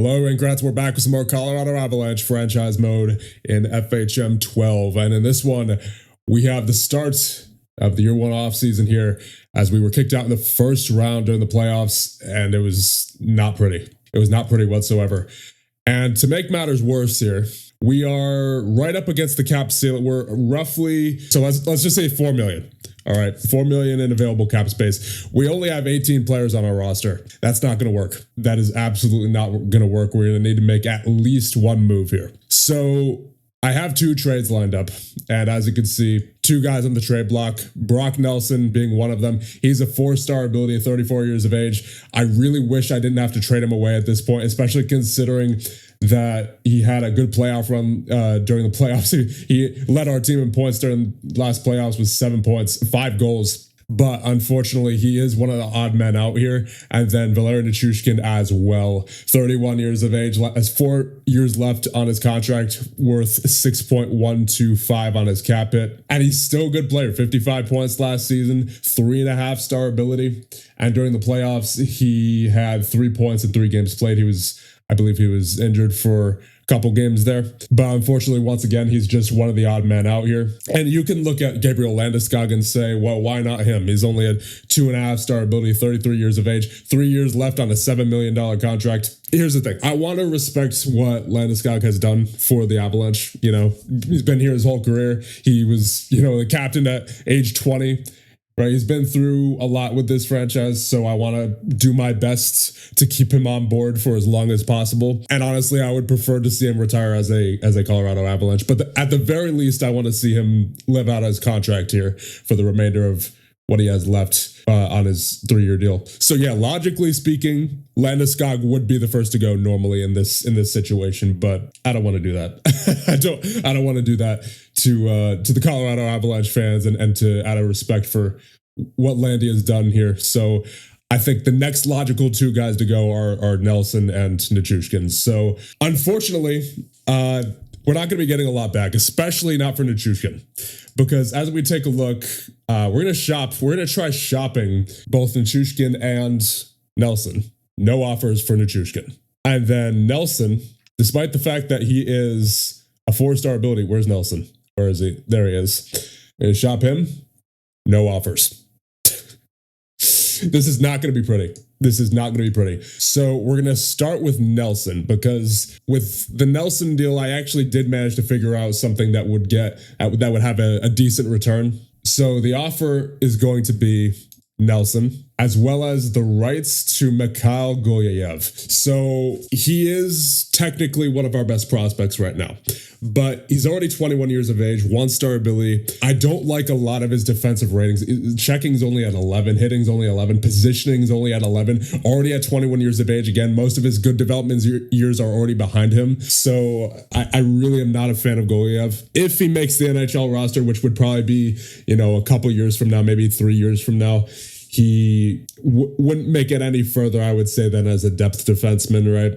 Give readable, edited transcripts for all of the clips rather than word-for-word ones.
Hello and congrats, we're back with some more Colorado Avalanche franchise mode in FHM 12. And in this one, we have the start of the year one offseason here as we were kicked out in the first round during the playoffs, and it was not pretty. It was not pretty whatsoever. And to make matters worse here, we are right up against the cap ceiling. We're roughly, so let's just say 4 million. All right, 4 million in available cap space. We only have 18 players on our roster. That's not going to work. That is absolutely not going to work. We're going to need to make at least one move here. So I have two trades lined up. And as you can see, two guys on the trade block, Brock Nelson being one of them. He's a 4-star ability at 34 years of age. I really wish I didn't have to trade him away at this point, especially considering that he had a good playoff run during the playoffs. He led our team in points during the last playoffs with 7 points, 5 goals. But unfortunately, he is one of the odd men out here. And then Valeri Nichushkin as well, 31 years of age, has 4 years left on his contract, worth 6.125 on his cap hit. And he's still a good player, 55 points last season, 3.5-star ability. And during the playoffs, he had 3 points in 3 games played. I believe he was injured for a couple games there. But unfortunately, once again, he's just one of the odd men out here. And you can look at Gabriel Landeskog and say, well, why not him? He's only at 2.5-star ability, 33 years of age, 3 years left on a $7 million contract. Here's the thing. I want to respect what Landeskog has done for the Avalanche. You know, he's been here his whole career. He was, the captain at age 20. Right, he's been through a lot with this franchise, so I want to do my best to keep him on board for as long as possible. And honestly, I would prefer to see him retire as a Colorado Avalanche. But at the very least, I want to see him live out his contract here for the remainder of what he has left on his 3-year deal. So yeah, logically speaking, Landeskog would be the first to go normally in this situation, but I don't want to do that. I don't want to do that to the Colorado Avalanche fans and to out of respect for what Landy has done here. So I think the next logical 2 guys to go are Nelson and Nichushkin. So unfortunately, we're not going to be getting a lot back, especially not for Nichushkin. Because as we take a look, we're going to try shopping both Nichushkin and Nelson. No offers for Nichushkin. And then Nelson, despite the fact that he is a 4-star ability, where's Nelson? Where is he? There he is. We're going to shop him. No offers. This is not going to be pretty. This is not going to be pretty. So we're going to start with Nelson, because with the Nelson deal, I actually did manage to figure out something that would have a decent return. So the offer is going to be Nelson, as well as the rights to Mikhail Gulyayev. So he is technically one of our best prospects right now, but he's already 21 years of age, 1-star ability. I don't like a lot of his defensive ratings. Checking's only at 11, hitting's only 11, positioning's only at 11, already at 21 years of age. Again, most of his good development years are already behind him. So I really am not a fan of Gulyayev. If he makes the NHL roster, which would probably be, a couple years from now, maybe 3 years from now, he wouldn't make it any further, I would say, than as a depth defenseman, right?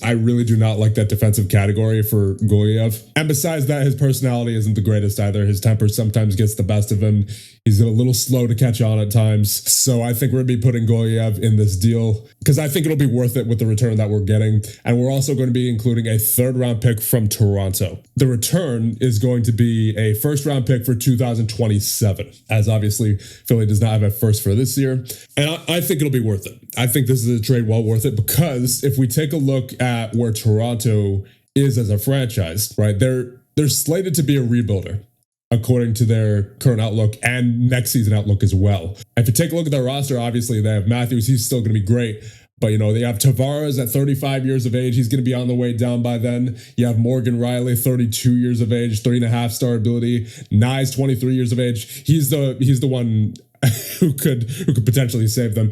I really do not like that defensive category for Gulyayev. And besides that, his personality isn't the greatest either. His temper sometimes gets the best of him. He's a little slow to catch on at times. So I think we're going to be putting Gulyayev in this deal because I think it'll be worth it with the return that we're getting. And we're also going to be including a 3rd-round pick from Toronto. The return is going to be a 1st-round pick for 2027, as obviously Philly does not have a first for this year. And I think it'll be worth it. I think this is a trade well worth it, because if we take a look at where Toronto is as a franchise, right, they're slated to be a rebuilder according to their current outlook and next season outlook as well. If you take a look at their roster, obviously they have Matthews. He's still going to be great. But, they have Tavares at 35 years of age. He's going to be on the way down by then. You have Morgan Riley, 32 years of age, 3.5-star ability. Nyes, 23 years of age. He's the one who could potentially save them,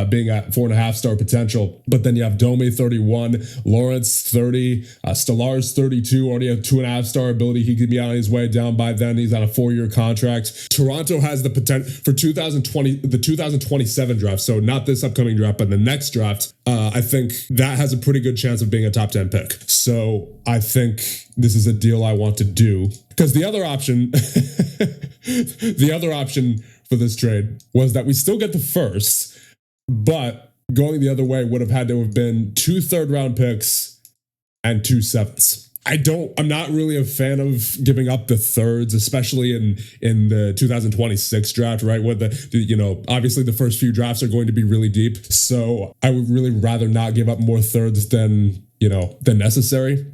being at 4.5-star potential. But then you have Domi, 31, Lawrence, 30, Stolarz, 32, already have 2.5-star ability. He could be on his way down by then. He's on a 4-year contract. Toronto has the potential for the 2027 draft. So not this upcoming draft, but the next draft. I think that has a pretty good chance of being a top 10 pick. So I think this is a deal I want to do, because the other option for this trade was that we still get the first, but going the other way would have had to have been 2 third-round picks and 2 sevenths. I'm not really a fan of giving up the thirds, especially in the 2026 draft, right? Where obviously the first few drafts are going to be really deep. So I would really rather not give up more thirds than necessary.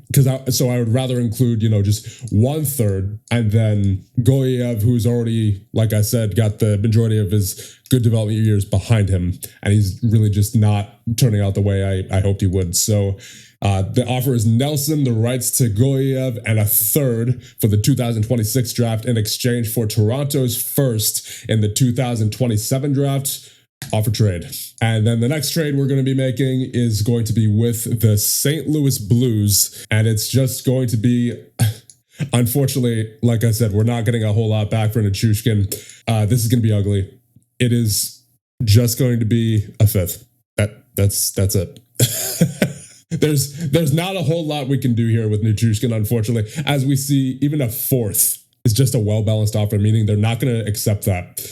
So I would rather include, just 1/3 and then Goliev, who's already, like I said, got the majority of his good development years behind him. And he's really just not turning out the way I hoped he would. So the offer is Nelson, the rights to Goliev, and 1/3 for the 2026 draft in exchange for Toronto's first in the 2027 draft. Offer trade. And then the next trade we're going to be making is going to be with the St. Louis Blues. And it's just going to be, unfortunately, like I said, we're not getting a whole lot back for Nichushkin. This is going to be ugly. It is just going to be a 5th. That's it. There's not a whole lot we can do here with Nichushkin, unfortunately. As we see, even a 4th is just a well-balanced offer, meaning they're not going to accept that.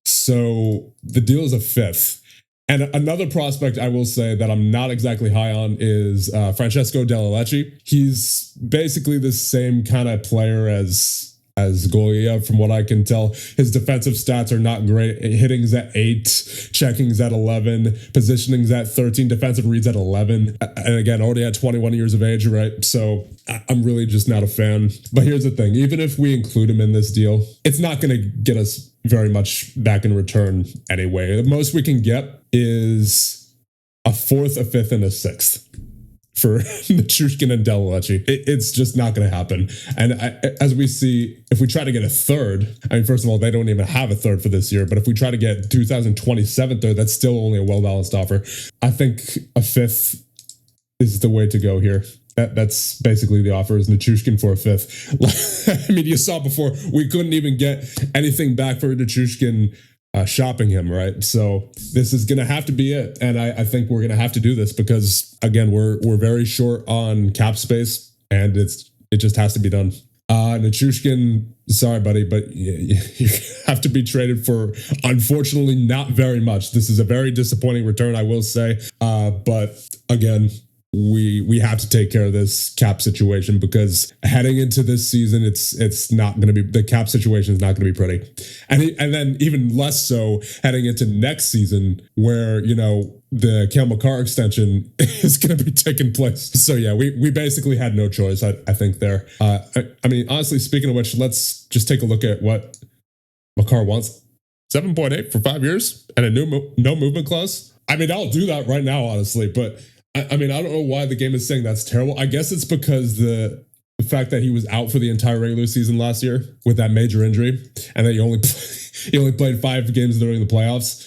So the deal is a 5th. And another prospect I will say that I'm not exactly high on is Francesco Dell'Alecci. He's basically the same kind of player as Goliev, from what I can tell. His defensive stats are not great. Hitting's at 8, checking's at 11, positioning's at 13, defensive reads at 11. And again, already at 21 years of age, right? So I'm really just not a fan. But here's the thing. Even if we include him in this deal, it's not going to get us very much back in return anyway. The most we can get is a 4th, a 5th, and a 6th. For Nichushkin and Dell'Alecci. It's just not going to happen. And as we see, if we try to get a 3rd, first of all, they don't even have a 3rd for this year, but if we try to get 2027 3rd, that's still only a well-balanced offer. I think a 5th is the way to go here. That's basically the offer, is Nichushkin for a 5th. You saw before, we couldn't even get anything back for Nichushkin shopping him, right? So this is going to have to be it. And I think we're going to have to do this because, again, we're very short on cap space and it just has to be done. Nichushkin, sorry, buddy, but you have to be traded for, unfortunately, not very much. This is a very disappointing return, I will say. But again, we have to take care of this cap situation because heading into this season, it's not going to be, the cap situation is not going to be pretty. And then even less so heading into next season where, the Cale Makar extension is going to be taking place. So yeah, we basically had no choice, I think there. Honestly, speaking of which, let's just take a look at what Makar wants. 7.8 for 5 years and a no movement clause. I'll do that right now, honestly, but I don't know why the game is saying that's terrible. I guess it's because the fact that he was out for the entire regular season last year with that major injury, and that he only played 5 games during the playoffs.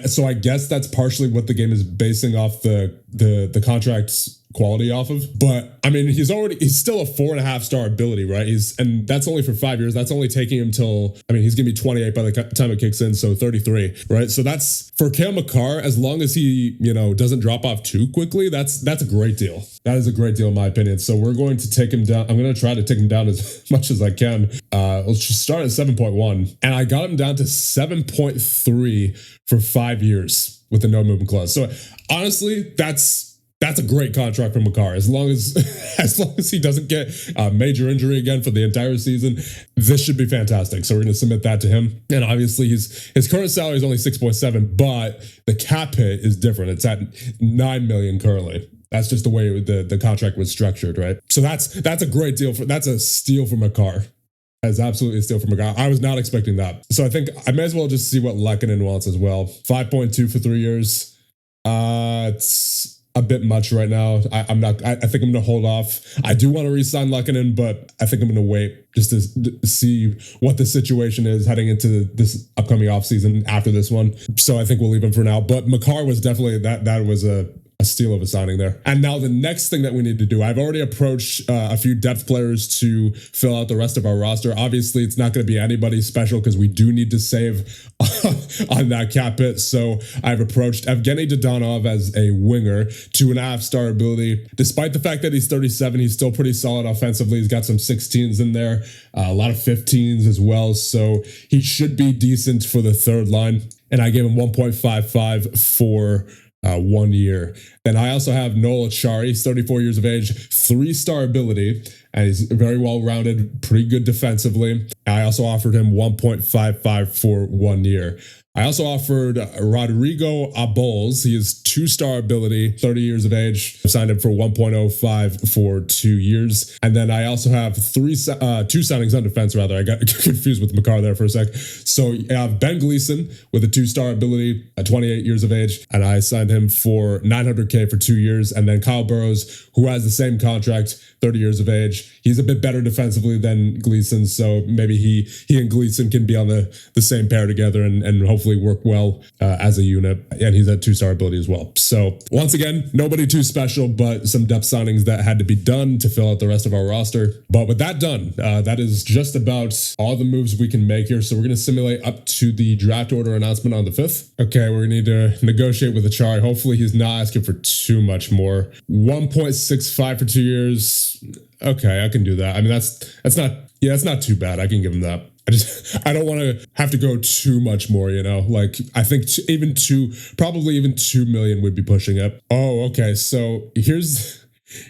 So I guess that's partially what the game is basing off the contract's quality off of. But he's still a 4.5-star ability, right? And that's only for 5 years. That's only taking him till, he's gonna be 28 by the time it kicks in, so 33, right? So that's for Cale Makar, as long as he, doesn't drop off too quickly, that's a great deal. That is a great deal in my opinion. So we're going to take him down. I'm going to try to take him down as much as I can. Let's just start at 7.1. And I got him down to 7.3 for 5 years with the no movement clause. So honestly, that's a great contract for Makar. As long as he doesn't get a major injury again for the entire season, this should be fantastic. So we're going to submit that to him. And obviously his current salary is only 6.7, but the cap hit is different. It's at $9 million currently. That's just the way the contract was structured, right? So that's a great deal that's a steal for Makar. That's absolutely a steal for Makar. I was not expecting that. So I think I may as well just see what Lehkonen wants as well. 5.2 for 3 years. It's a bit much right now. I think I'm going to hold off. I do want to re-sign Lehkonen, but I think I'm going to wait just to see what the situation is heading into this upcoming offseason after this one. So I think we'll leave him for now. But Makar was definitely, that was a steal of a signing there. And now the next thing that we need to do, I've already approached a few depth players to fill out the rest of our roster. Obviously, it's not going to be anybody special because we do need to save on that cap hit. So I've approached Evgeny Dodonov as a winger, 2.5-star ability. Despite the fact that he's 37, he's still pretty solid offensively. He's got some 16s in there, a lot of 15s as well. So he should be decent for the third line. And I gave him 1.55 for 1 year. Then I also have Noel Acciari. He's 34 years of age, 3-star ability, and he's very well-rounded, pretty good defensively. I also offered him 1.55 for 1 year. I also offered Rodrigo Abols. He is 2-star ability, 30 years of age. I signed him for 1.05 for 2 years. And then I also have two signings on defense, rather. I got confused with McCarr there for a sec. So I have Ben Gleason with a 2-star ability at 28 years of age. And I signed him for $900K for 2 years. And then Kyle Burrows, who has the same contract, 30 years of age. He's a bit better defensively than Gleason. So maybe he and Gleason can be on the same pair together and hopefully work well as a unit, and he's at 2-star ability as well. So once again, nobody too special, but some depth signings that had to be done to fill out the rest of our roster. But with that done, that is just about all the moves we can make here. So we're going to simulate up to the draft order announcement on the 5th. Okay, we're going to need to negotiate with Acciari. Hopefully he's not asking for too much more. 1.65 for 2 years. Okay, I can do that. I mean, that's not too bad. I can give him that. I don't want to have to go too much more, you know, like I think probably even 2 million would be pushing it. Oh, okay. So here's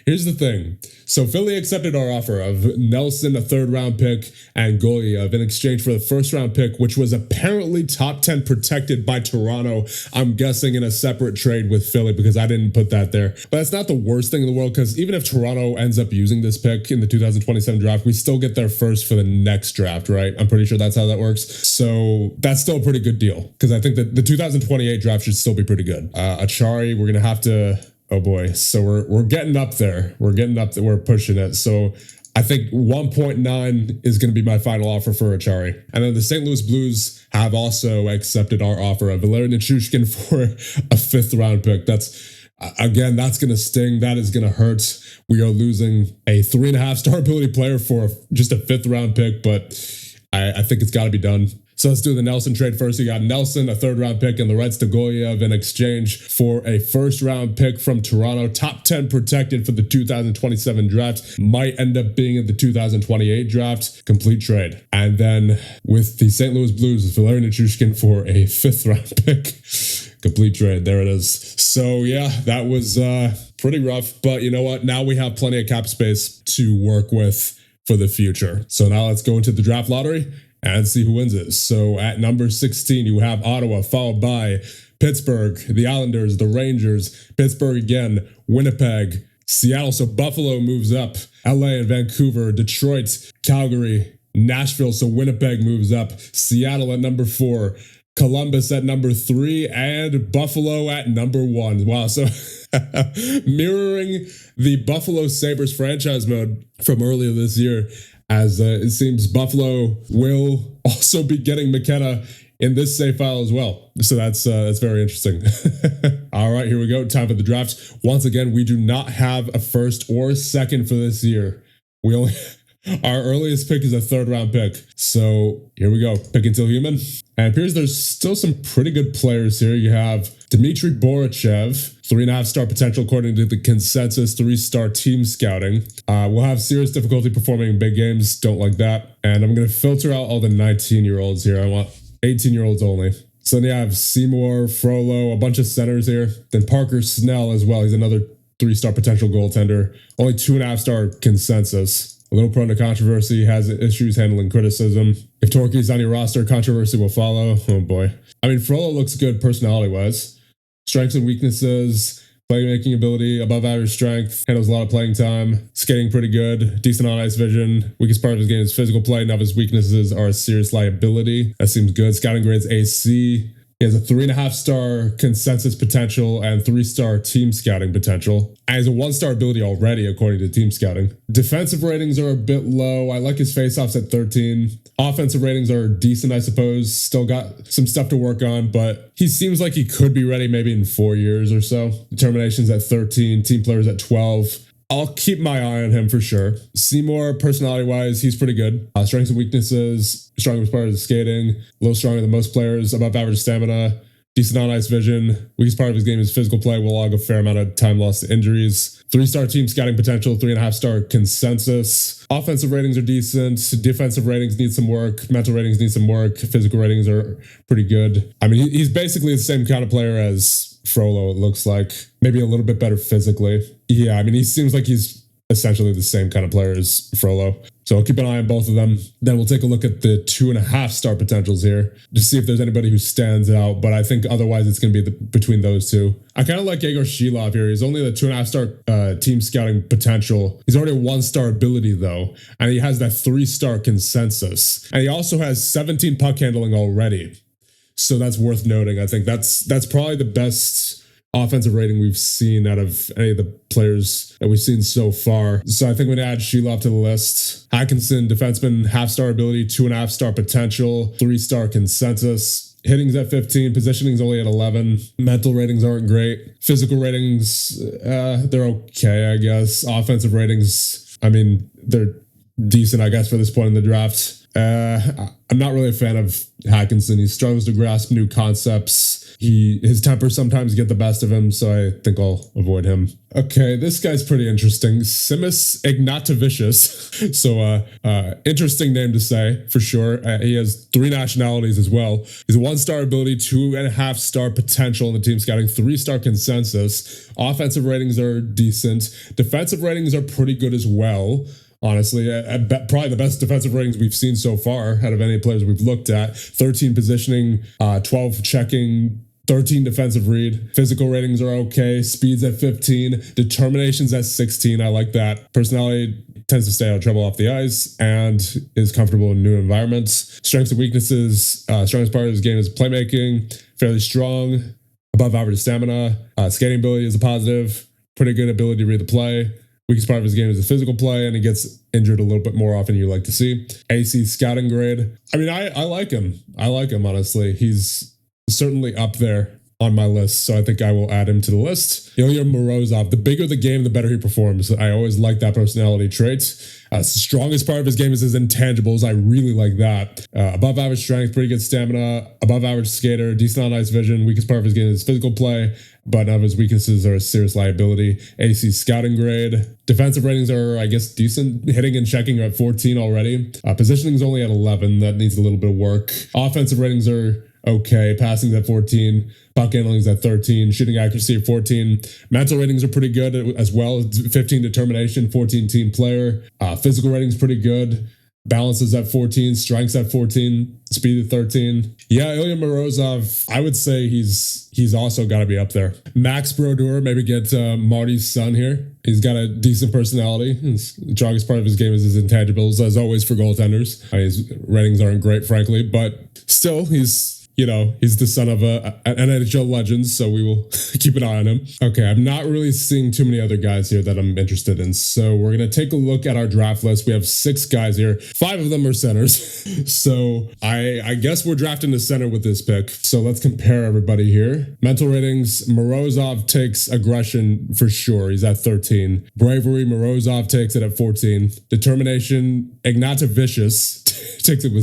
the thing. So Philly accepted our offer of Nelson, a 3rd-round pick, and Golyev in exchange for the 1st-round pick, which was apparently top 10 protected by Toronto. I'm guessing in a separate trade with Philly because I didn't put that there. But that's not the worst thing in the world because even if Toronto ends up using this pick in the 2027 draft, we still get their first for the next draft, right? I'm pretty sure that's how that works. So that's still a pretty good deal because I think that the 2028 draft should still be pretty good. Acciari, we're going to have to... Oh boy. So we're getting up there. We're pushing it. So I think 1.9 is going to be my final offer for Acciari. And then the St. Louis Blues have also accepted our offer of Valeri Nichushkin for a 5th-round pick. That's going to sting. That is going to hurt. We are losing a 3.5-star ability player for just a 5th-round pick, but I think it's got to be done. So let's do the Nelson trade first. You got Nelson, a 3rd-round pick, and the rights to Golyev in exchange for a 1st-round pick from Toronto. Top 10 protected for the 2027 draft. Might end up being in the 2028 draft. Complete trade. And then with the St. Louis Blues, Valeri Nichushkin for a 5th-round pick. Complete trade. There it is. So yeah, that was pretty rough. But you know what? Now we have plenty of cap space to work with for the future. So now let's go into the draft lottery and see who wins it. So at number 16, you have Ottawa, followed by Pittsburgh, the Islanders, the Rangers, Pittsburgh again, Winnipeg, Seattle. So Buffalo moves up, LA and Vancouver, Detroit, Calgary, Nashville. So Winnipeg moves up, Seattle at number 4, Columbus at number 3, and Buffalo at number 1. Wow. So mirroring the Buffalo Sabres franchise mode from earlier this year, as it seems Buffalo will also be getting McKenna in this save file as well. So that's very interesting. All right, here we go. Time for the draft. Once again, we do not have a 1st or 2nd for this year. We only... Our earliest pick is a 3rd-round pick. So here we go. Pick until human. And it appears there's still some pretty good players here. You have Dmitry Borachev, 3.5-star potential according to the consensus, 3-star team scouting. We'll have serious difficulty performing in big games. Don't like that. And I'm going to filter out all the 19-year-olds here. I want 18-year-olds only. So then you have Seymour, Frollo, a bunch of centers here. Then Parker Snell as well. He's another 3-star potential goaltender. Only 2.5-star consensus. A little prone to controversy, has issues handling criticism. If Torquay's on your roster, controversy will follow. Oh boy. I mean, Frollo looks good personality-wise. Strengths and weaknesses, playmaking ability, above average strength, handles a lot of playing time, skating pretty good, decent on ice vision. Weakest part of his game is physical play. None of his weaknesses are a serious liability. That seems good. Scouting grades AC. He has a 3.5-star consensus potential and 3-star team scouting potential. And he's a 1-star ability already, according to team scouting. Defensive ratings are a bit low. I like his faceoffs at 13. Offensive ratings are decent, I suppose. Still got some stuff to work on, but he seems like he could be ready maybe in 4 years or so. Determination's at 13. Team players at 12. I'll keep my eye on him for sure. Seymour, personality-wise, he's pretty good. Strengths and weaknesses, strongest part is skating, a little stronger than most players, above average stamina, decent on-ice vision. Weakest part of his game is physical play, will log a fair amount of time lost to injuries. 3-star team scouting potential, 3.5-star consensus. Offensive ratings are decent. Defensive ratings need some work. Mental ratings need some work. Physical ratings are pretty good. I mean, he's basically the same kind of player as Frollo, it looks like. Maybe a little bit better physically. Yeah, I mean, he seems like he's essentially the same kind of player as Frollo. So I'll keep an eye on both of them. Then we'll take a look at the 2.5 star potentials here to see if there's anybody who stands out. But I think otherwise it's going to be between those two. I kind of like Yegor Shilov here. He's only the 2.5 star team scouting potential. He's already a 1-star ability though. And he has that 3-star consensus. And he also has 17 puck handling already. So that's worth noting. I think that's probably the best offensive rating we've seen out of any of the players that we've seen so far. So I think we're going to add Shilov to the list. Atkinson, defenseman, 0.5-star ability, 2.5-star potential, 3-star consensus. Hitting's at 15, positioning's only at 11. Mental ratings aren't great. Physical ratings, they're okay, I guess. Offensive ratings, I mean, they're decent, I guess, for this point in the draft. I'm not really a fan of Atkinson. He struggles to grasp new concepts. His temper sometimes get the best of him, so I think I'll avoid him. Okay, this guy's pretty interesting. Simis Ignatavicius. So, interesting name to say, for sure. He has 3 nationalities as well. He's a 1-star ability, 2.5-star potential in the team scouting, 3-star consensus. Offensive ratings are decent. Defensive ratings are pretty good as well. Honestly, probably the best defensive ratings we've seen so far out of any players we've looked at. 13 positioning, 12 checking, 13 defensive read. Physical ratings are okay. Speed's at 15. Determination's at 16. I like that. Personality tends to stay out of trouble off the ice and is comfortable in new environments. Strengths and weaknesses. Strongest part of his game is playmaking. Fairly strong. Above average stamina. Skating ability is a positive. Pretty good ability to read the play. Weakest part of his game is the physical play, and he gets injured a little bit more often than you like to see. AC scouting grade. I mean, I like him. I like him, honestly. He's certainly up there on my list, so I think I will add him to the list. Ilya Morozov. The bigger the game, the better he performs. I always like that personality trait. Strongest part of his game is his intangibles. I really like that. Above average strength, pretty good stamina, above average skater, decent on ice vision. Weakest part of his game is physical play, but none of his weaknesses are a serious liability. AC scouting grade. Defensive ratings are, I guess, decent. Hitting and checking are at 14 already. Positioning is only at 11. That needs a little bit of work. Offensive ratings are okay. Passing's at 14. Puck handling's at 13. Shooting accuracy at 14. Mental ratings are pretty good as well. 15 determination, 14 team player. Physical ratings pretty good. Balance is at 14. Strength's at 14. Speed at 13. Yeah, Ilya Morozov, I would say he's also got to be up there. Max Brodeur, maybe get Marty's son here. He's got a decent personality. The strongest part of his game is his intangibles, as always for goaltenders. His ratings aren't great, frankly, but still, he's the son of an NHL legend, so we will keep an eye on him. Okay, I'm not really seeing too many other guys here that I'm interested in, so we're going to take a look at our draft list. We have 6 guys here. 5 of them are centers. So I guess we're drafting the center with this pick. So let's compare everybody here. Mental ratings, Morozov takes aggression for sure. He's at 13. Bravery, Morozov takes it at 14. Determination, Ignatavicius takes it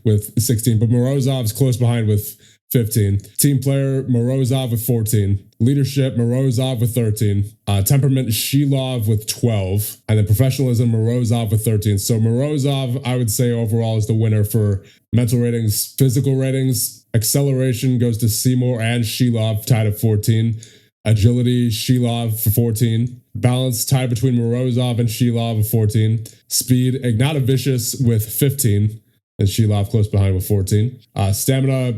with 16, but Morozov's close behind with 15. Team player, Morozov with 14. Leadership, Morozov with 13. Temperament, Shilov with 12. And then professionalism, Morozov with 13. So Morozov, I would say overall is the winner for mental ratings. Physical ratings, acceleration goes to Seymour and Shilov, tied at 14. Agility, Shilov for 14. Balance tied between Morozov and Shilov with 14. Speed, Ignatavicius with 15. And Shilov close behind with 14. Stamina,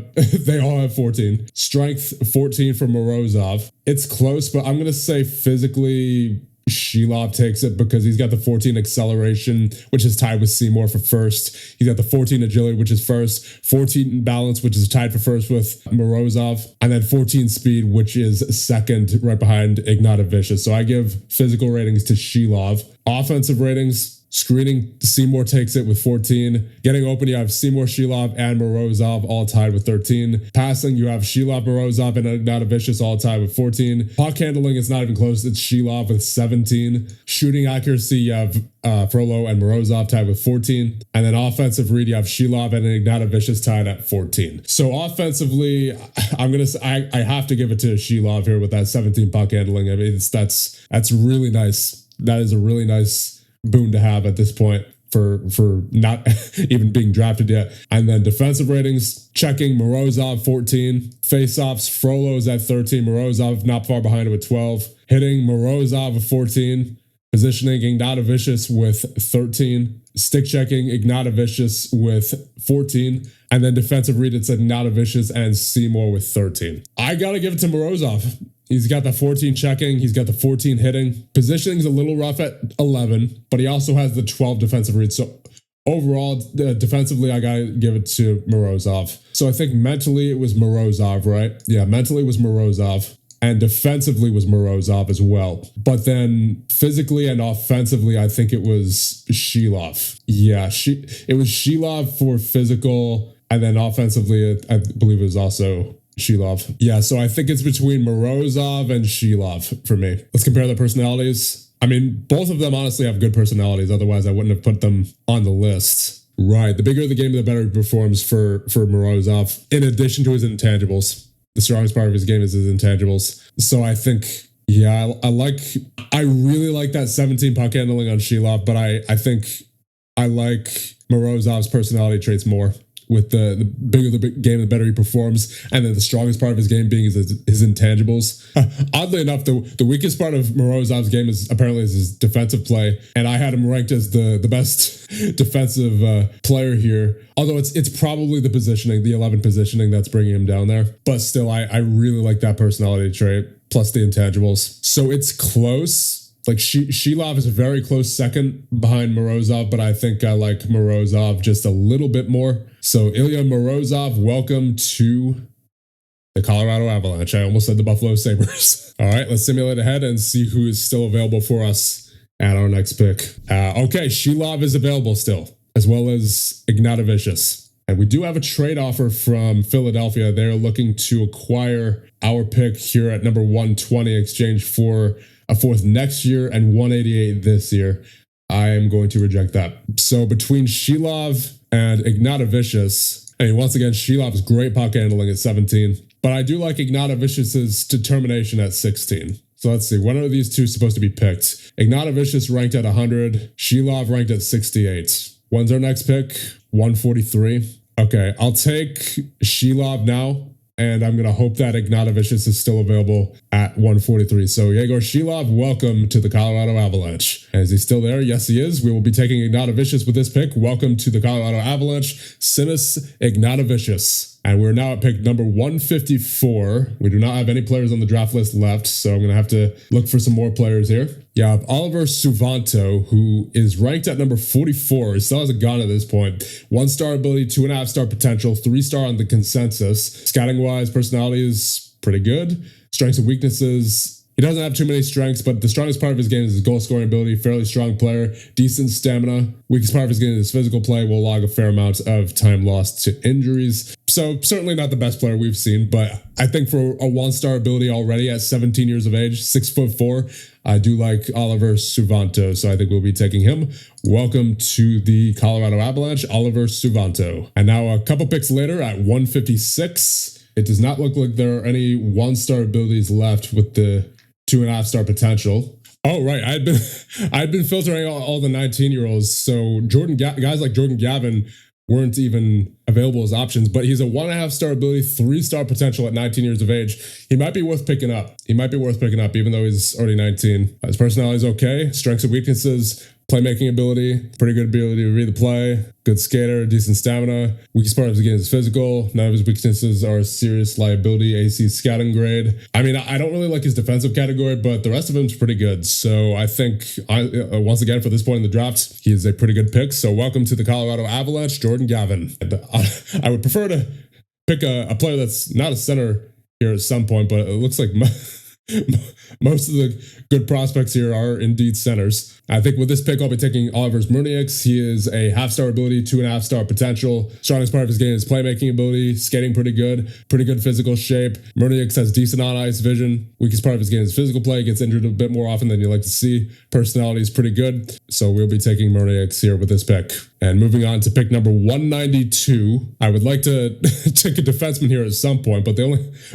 they all have 14. Strength, 14 for Morozov. It's close, but I'm going to say physically Shilov takes it because he's got the 14 acceleration, which is tied with Seymour for first. He's got the 14 agility, which is first. 14 balance, which is tied for first with Morozov. And then 14 speed, which is second, right behind Ignatavicius. So I give physical ratings to Shilov. Offensive ratings, screening, Seymour takes it with 14. Getting open, you have Seymour, Shilov, and Morozov all tied with 13. Passing, you have Shilov, Morozov, and Ignatavicius all tied with 14. Puck handling, it's not even close. It's Shilov with 17. Shooting accuracy, you have Frollo and Morozov tied with 14. And then offensive read, you have Shilov and Ignatavicius tied at 14. So offensively, I have to give it to Shilov here with that 17 puck handling. I mean, that's really nice. That is a really nice boon to have at this point. for not even being drafted yet. And then defensive ratings, checking Morozov 14, faceoffs, Frollo's at 13, Morozov not far behind him with 12, hitting Morozov with 14, positioning Ignatovicius with 13, stick checking Ignatovicius with 14, and then defensive read, it's Ignatovicius and Seymour with 13. I gotta give it to Morozov. He's got the 14 checking. He's got the 14 hitting. Positioning's a little rough at 11, but he also has the 12 defensive reads. So overall, defensively, I got to give it to Morozov. So I think mentally it was Morozov, right? Yeah, mentally it was Morozov. And defensively was Morozov as well. But then physically and offensively, I think it was Shilov. Yeah, it was Shilov for physical. And then offensively, I believe it was also Shilov. Yeah, so I think it's between Morozov and Shilov for me. Let's compare their personalities. I mean, both of them honestly have good personalities. Otherwise, I wouldn't have put them on the list. Right, the bigger the game, the better he performs for Morozov, in addition to his intangibles. The strongest part of his game is his intangibles. So I think, yeah, I really like that 17 puck handling on Shilov, but I think I like Morozov's personality traits more. With the bigger the game, the better he performs. And then the strongest part of his game being his intangibles. Oddly enough, the weakest part of Morozov's game is apparently his defensive play. And I had him ranked as the best defensive player here. Although it's probably the positioning, the 11 positioning that's bringing him down there. But still, I really like that personality trait, plus the intangibles. So it's close. Like Shilov is a very close second behind Morozov, but I think I like Morozov just a little bit more. So Ilya Morozov, welcome to the Colorado Avalanche. I almost said the Buffalo Sabres. All right, let's simulate ahead and see who is still available for us at our next pick. Okay, Shilov is available still, as well as Ignatovicius. And we do have a trade offer from Philadelphia. They're looking to acquire our pick here at number 120 in exchange for a fourth next year and 188 this year. I am going to reject that. So between Shilov and Ignatovicius, I mean, once again, Shilov's great puck handling at 17, but I do like Ignatovicius's determination at 16. So let's see, when are these two supposed to be picked? Ignatovicius ranked at 100, Shilov ranked at 68. When's our next pick? 143. Okay, I'll take Shilov now. And I'm going to hope that Ignatovicius is still available at 143. So Yegor Shilov, welcome to the Colorado Avalanche. And is he still there? Yes, he is. We will be taking Ignatovicius with this pick. Welcome to the Colorado Avalanche, Sinis Ignatovicius. And we're now at pick number 154. We do not have any players on the draft list left, so I'm going to have to look for some more players here. You have Oliver Suvanto, who is ranked at number 44. He still has a gun at this point. 1-star ability, 2.5-star potential, 3-star on the consensus. Scouting-wise, personality is pretty good. Strengths and weaknesses, he doesn't have too many strengths, but the strongest part of his game is his goal-scoring ability. Fairly strong player, decent stamina. Weakest part of his game is his physical play. Will log a fair amount of time lost to injuries. So certainly not the best player we've seen, but I think for a 1-star ability already at 17 years of age, 6'4", I do like Oliver Suvanto, so I think we'll be taking him. Welcome to the Colorado Avalanche, Oliver Suvanto. And now a couple picks later at 156, it does not look like there are any 1-star abilities left with the 2.5-star potential. Oh, right. I'd been filtering all the 19-year-olds. So guys like Jordan Gavin weren't even available as options, but he's a 1.5-star ability, 3-star potential at 19 years of age. He might be worth picking up. Even though he's already 19. His personality is okay. Strengths and weaknesses, playmaking ability, pretty good ability to read the play, good skater, decent stamina. Weakest part of his game is physical. None of his weaknesses are serious liability, AC scouting grade. I mean, I don't really like his defensive category, but the rest of him's pretty good. So I think, once again, for this point in the draft, he is a pretty good pick. So welcome to the Colorado Avalanche, Jordan Gavin. And I would prefer to pick a player that's not a center here at some point, but it looks like most of the good prospects here are indeed centers. I think with this pick, I'll be taking Oliver Murnieks. He is a 0.5-star ability, 2.5-star potential. Strongest part of his game is playmaking ability, skating pretty good physical shape. Murnieks has decent on-ice vision. Weakest part of his game is physical play, gets injured a bit more often than you like to see. Personality is pretty good. So we'll be taking Murnieks here with this pick. And moving on to pick number 192, I would like to take a defenseman here at some point, but the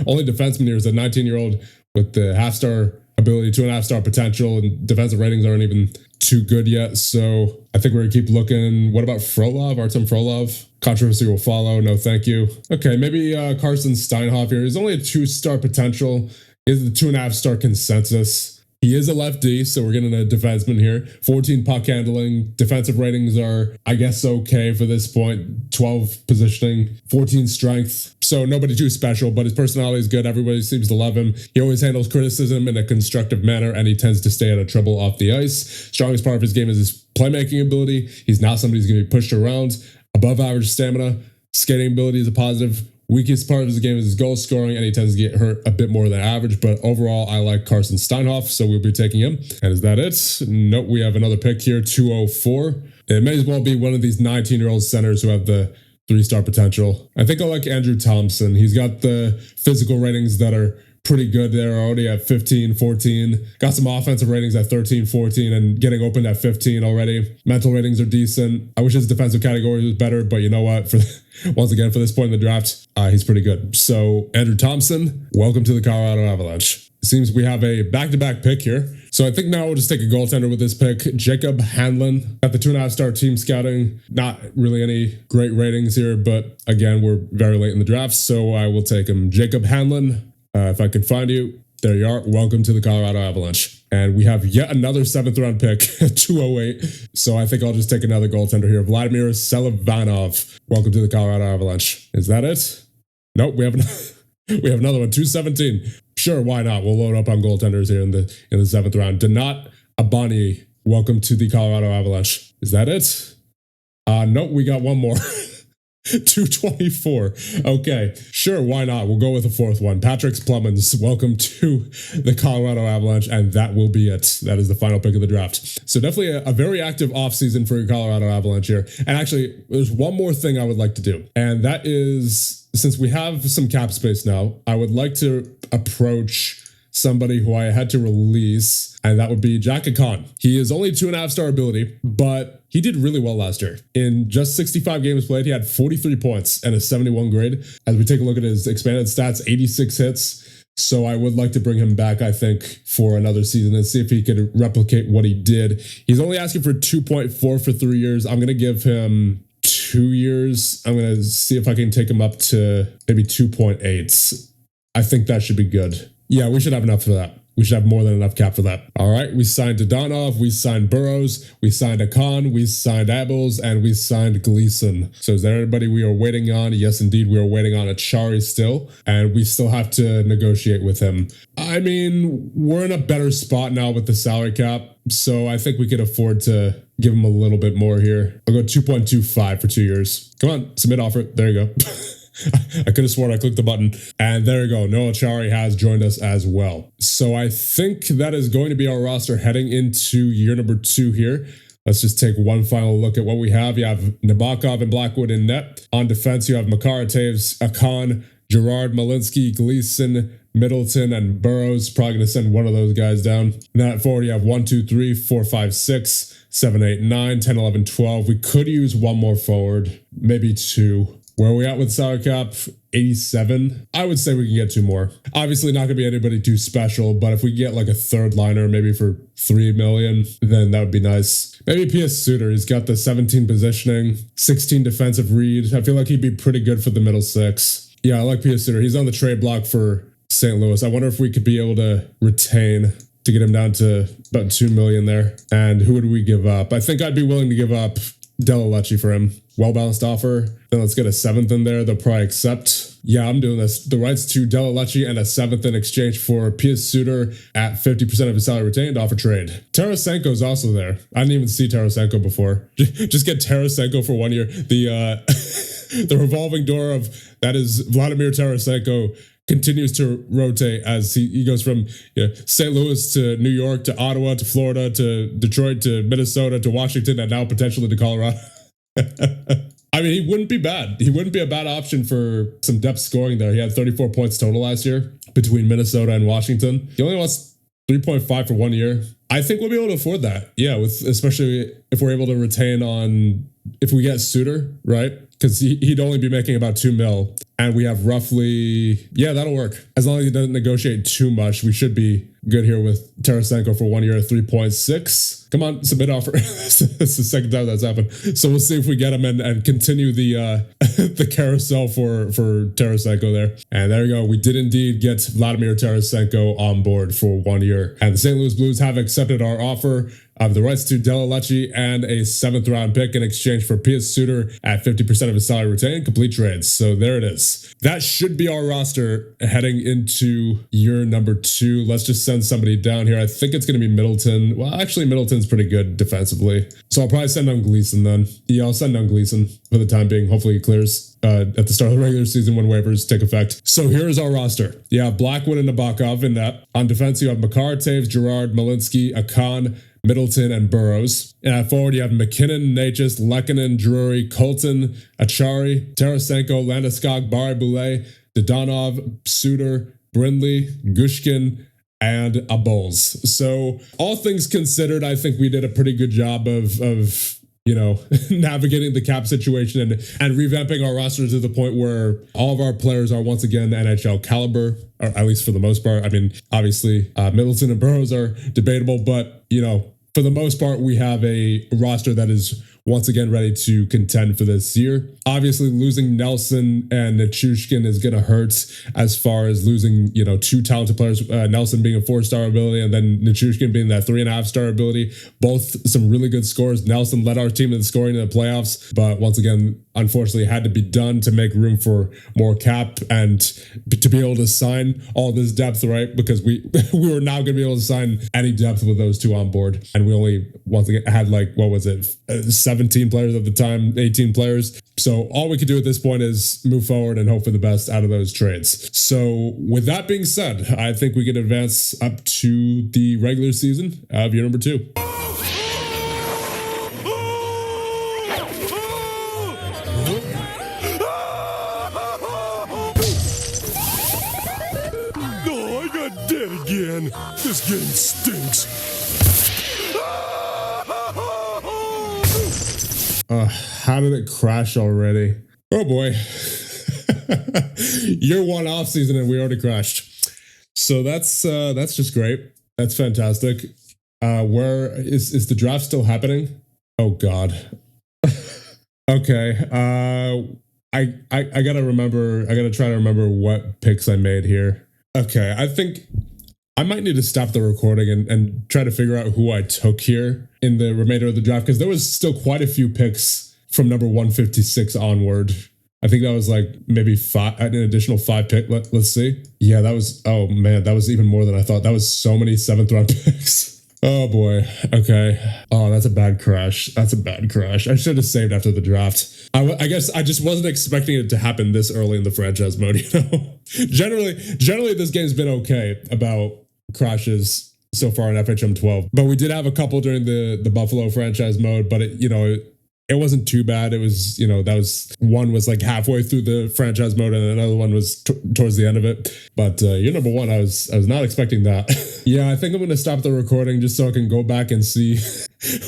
only defenseman here is a 19-year-old with the 0.5-star ability, 2.5-star potential, and defensive ratings aren't even too good yet. So I think we're going to keep looking. What about Frolov? Artem Frolov? Controversy will follow. No, thank you. Okay, maybe Carson Steinhoff here. He's only a 2-star potential. Is the 2.5-star consensus. He is a lefty, so we're getting a defenseman here. 14 puck handling. Defensive ratings are, I guess, okay for this point. 12 positioning, 14 strength. So nobody too special, but his personality is good. Everybody seems to love him. He always handles criticism in a constructive manner, and he tends to stay out of trouble off the ice. Strongest part of his game is his playmaking ability. He's not somebody who's going to be pushed around. Above average stamina. Skating ability is a positive. Weakest part of his game is his goal scoring, and he tends to get hurt a bit more than average. But overall, I like Carson Steinhoff, so we'll be taking him. And is that it? Nope, we have another pick here, 204. It may as well be one of these 19-year-old centers who have the 3-star potential. I think I like Andrew Thompson. He's got the physical ratings that are pretty good there, already at 15, 14. Got some offensive ratings at 13, 14, and getting opened at 15 already. Mental ratings are decent. I wish his defensive category was better, but you know what? Once again, for this point in the draft, he's pretty good. So, Andrew Thompson, welcome to the Colorado Avalanche. It seems we have a back-to-back pick here. So I think now we'll just take a goaltender with this pick. Jacob Hanlon at the 2.5-star team scouting. Not really any great ratings here, but again, we're very late in the draft, so I will take him. Jacob Hanlon. If I could find you, there you are. Welcome to the Colorado Avalanche. And we have yet another 7th round pick, 208. So I think I'll just take another goaltender here. Vladimir Selivanov. Welcome to the Colorado Avalanche. Is that it? Nope, we have another one, 217. Sure, why not? We'll load up on goaltenders here in the 7th round. Donat Abani. Welcome to the Colorado Avalanche. Is that it? Nope, we got one more. 224. Okay, sure, why not? We'll go with the 4th one. Patrick Plummins, welcome to the Colorado Avalanche, and that will be it. That is the final pick of the draft. So definitely a very active offseason for Colorado Avalanche here. And actually, there's one more thing I would like to do, and that is, since we have some cap space now, I would like to approach somebody who I had to release, and that would be Jack Khan. He is only 2.5-star ability, but he did really well last year. In just 65 games played, he had 43 points and a 71 grade. As we take a look at his expanded stats, 86 hits. So I would like to bring him back, I think, for another season and see if he could replicate what he did. He's only asking for 2.4 for 3 years. I'm going to give him 2 years. I'm going to see if I can take him up to maybe 2.8. I think that should be good. Yeah, we should have enough for that. We should have more than enough cap for that. All right, we signed Dodonov, we signed Burrows, we signed Akan, we signed Abels, and we signed Gleason. So is there anybody we are waiting on? Yes, indeed, we are waiting on Achari still, and we still have to negotiate with him. I mean, we're in a better spot now with the salary cap, so I think we could afford to give him a little bit more here. I'll go 2.25 for 2 years. Come on, submit offer. There you go. I could have sworn I clicked the button. And there you go. Noah Achari has joined us as well. So I think that is going to be our roster heading into year number 2 here. Let's just take one final look at what we have. You have Nabokov and Blackwood in net. On defense, you have Makar, Taves, Akan, Gerard, Malinsky, Gleason, Middleton, and Burrows. Probably going to send one of those guys down. And then at forward, you have 1, 2, 3, 4, 5, 6, 7, 8, 9, 10, 11, 12. We could use one more forward, maybe 2. Where are we at with salary cap? 87. I would say we can get 2 more. Obviously not going to be anybody too special, but if we get like a 3rd liner, maybe for $3 million, then that would be nice. Maybe P.S. Suter. He's got the 17 positioning, 16 defensive read. I feel like he'd be pretty good for the middle 6. Yeah, I like P.S. Suter. He's on the trade block for St. Louis. I wonder if we could be able to retain to get him down to about $2 million there. And who would we give up? I think I'd be willing to give up Delalecci for him. Well-balanced offer. Then let's get a 7th in there. They'll probably accept. Yeah, I'm doing this. The rights to Delalecci and a 7th in exchange for P.S. Suter at 50% of his salary retained. Offer trade. Tarasenko's also there. I didn't even see Tarasenko before. Just get Tarasenko for 1 year. The revolving door of that is Vladimir Tarasenko continues to rotate as he goes from St. Louis to New York to Ottawa to Florida to Detroit to Minnesota to Washington and now potentially to Colorado. I mean, he wouldn't be bad. He wouldn't be a bad option for some depth scoring there. He had 34 points total last year between Minnesota and Washington. He only wants 3.5 for 1 year. I think we'll be able to afford that. Yeah, especially if we're able to retain on if we get Suter, right? Because he'd only be making about $2 million. And we have roughly, yeah, that'll work. As long as he doesn't negotiate too much, we should be good here with Tarasenko for 1 year at 3.6. Come on, submit offer. It's the second time that's happened. So we'll see if we get him and continue the the carousel for Tarasenko there. And there you go. We did indeed get Vladimir Tarasenko on board for 1 year. And the St. Louis Blues have accepted our offer of the rights to Delalecci and a 7th round pick in exchange for Pius Suter at 50% of his salary retained. Complete trades. So there it is. That should be our roster heading into year number 2. Let's just send somebody down here. I think it's going to be Middleton. Well, actually, Middleton's pretty good defensively. So I'll probably send down Gleason then. Yeah, I'll send down Gleason for the time being. Hopefully he clears at the start of the regular season when waivers take effect. So here's our roster. You have Blackwood and Nabokov in that. On defense, you have Makar, Taves, Girard, Malinsky, Akan, Middleton, and Burrows. And at forward, you have McKinnon, Natchez, Lehkonen, Drury, Colton, Achari, Tarasenko, Landeskog, Barry Boulet, Dodonov, Suter, Brindley, Gushkin, and Abols. So all things considered, I think we did a pretty good job of navigating the cap situation and revamping our roster to the point where all of our players are once again NHL caliber, or at least for the most part. I mean, obviously, Middleton and Burrows are debatable, but, for the most part, we have a roster that is once again ready to contend for this year. Obviously, losing Nelson and Nichushkin is going to hurt as far as losing, 2 talented players, Nelson being a 4-star ability and then Nichushkin being that 3.5-star ability. Both some really good scores. Nelson led our team in scoring in the playoffs, but once again, unfortunately, had to be done to make room for more cap and to be able to sign all this depth, right? Because we were not going to be able to sign any depth with those 2 on board. And we only, once again, had 17 players at the time, 18 players. So all we could do at this point is move forward and hope for the best out of those trades. So with that being said, I think we can advance up to the regular season of year number 2. Again. This game stinks. How did it crash already? Oh boy. Year 1 off season and we already crashed. So that's just great. That's fantastic. Where is the draft still happening? Oh God. Okay. I gotta try to remember what picks I made here. Okay, I think I might need to stop the recording and try to figure out who I took here in the remainder of the draft, because there was still quite a few picks from number 156 onward. I think that was maybe an additional 5 pick. Let's see. Yeah, that was, oh man, that was even more than I thought. That was so many 7th round picks. Oh boy. Okay. Oh, that's a bad crash. I should have saved after the draft. I guess I just wasn't expecting it to happen this early in the franchise mode, Generally this game's been okay about crashes so far in FHM 12, but we did have a couple during the Buffalo franchise mode, but it wasn't too bad. It was, that was one was halfway through the franchise mode and another one was towards the end of it. But year number 1, I was not expecting that. Yeah, I think I'm going to stop the recording just so I can go back and see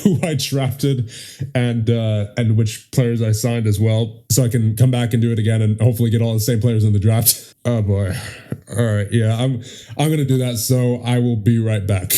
who I drafted and which players I signed as well, so I can come back and do it again and hopefully get all the same players in the draft. Oh boy. All right. Yeah, I'm going to do that. So I will be right back.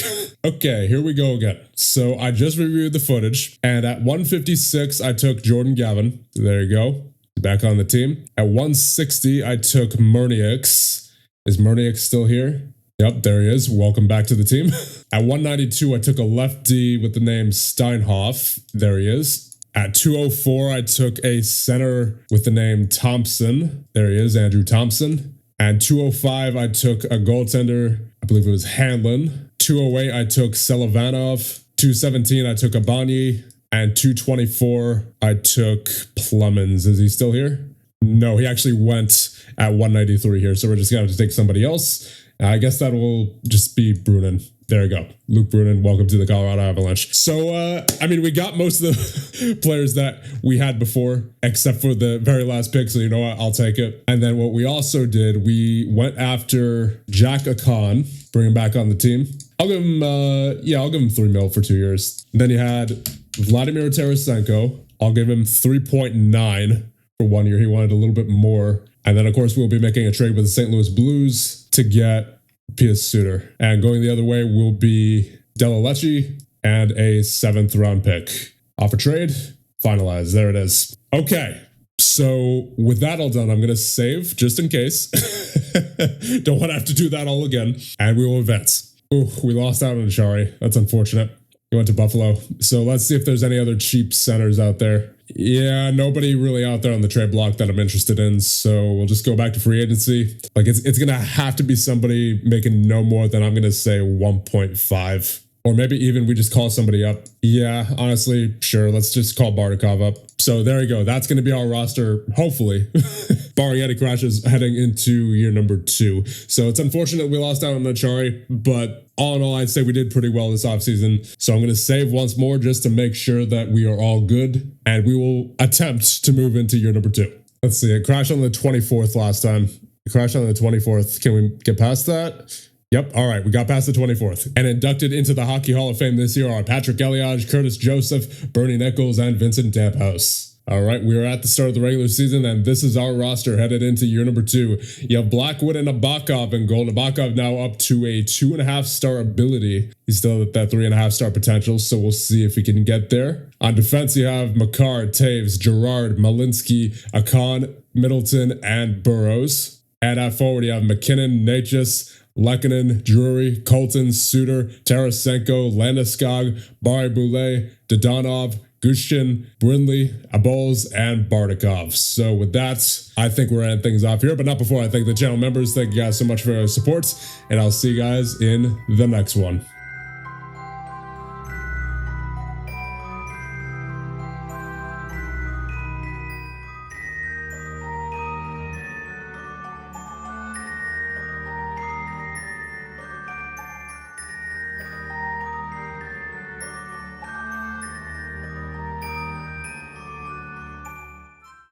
Okay, here we go again. So I just reviewed the footage and at 156, I took Jordan Gavin. There you go. Back on the team. At 160, I took Murniaks. Is Murniaks still here? Yep, there he is. Welcome back to the team. At 192, I took a lefty with the name Steinhoff. There he is. At 204, I took a center with the name Thompson. There he is, Andrew Thompson. At 205, I took a goaltender. I believe it was Hanlon. 208, I took Selivanov. 217, I took Abani. And 224, I took Plummins. Is he still here? No, he actually went at 193 here. So we're just going to have to take somebody else. I guess that will just be Brunin. There you go. Luke Brunin, welcome to the Colorado Avalanche. So, we got most of the players that we had before, except for the very last pick. So, you know what? I'll take it. And then what we also did, we went after Jack Akan, bring him back on the team. I'll give him $3 million for 2 years. Then you had Vladimir Tarasenko. I'll give him 3.9 for 1 year. He wanted a little bit more. And then, of course, we'll be making a trade with the St. Louis Blues to get Pius Suter. And going the other way will be Della Lecce and a 7th round pick. Offer trade, finalized. There it is. Okay. So with that all done, I'm going to save just in case. Don't want to have to do that all again. And we will advance. Ooh, we lost out on Achari. That's unfortunate. He went to Buffalo. So let's see if there's any other cheap centers out there. Yeah, nobody really out there on the trade block that I'm interested in. So we'll just go back to free agency. Like it's going to have to be somebody making no more than, I'm going to say, 1.5. Or maybe even we just call somebody up. Yeah, honestly, sure. Let's just call Bardakov up. So there you go. That's going to be our roster, hopefully, barring any crashes heading into year number 2. So it's unfortunate we lost out on Achari, but all in all, I'd say we did pretty well this offseason. So I'm going to save once more just to make sure that we are all good, and we will attempt to move into year number 2. Let's see. It crashed on the 24th last time. It crashed on the 24th. Can we get past that? Yep. All right. We got past the 24th. And inducted into the Hockey Hall of Fame this year are Patrick Eliage, Curtis Joseph, Bernie Nichols, and Vincent Damphouse. All right. We are at the start of the regular season, and this is our roster headed into year number 2. You have Blackwood and Nabokov in goal. Nabokov now up to a 2.5-star ability. He's still at that 3.5-star potential, so we'll see if we can get there. On defense, you have Makar, Taves, Gerard, Malinsky, Akan, Middleton, and Burrows. And at forward, you have McKinnon, Natchez, Lekanen, Drury, Colton, Suter, Tarasenko, Landeskog, Barry Boulay, Dodonov, Gushchin, Brindley, Abols, and Bardakov. So with that, I think we're ending things off here, but not before I thank the channel members. Thank you guys so much for your support, and I'll see you guys in the next one.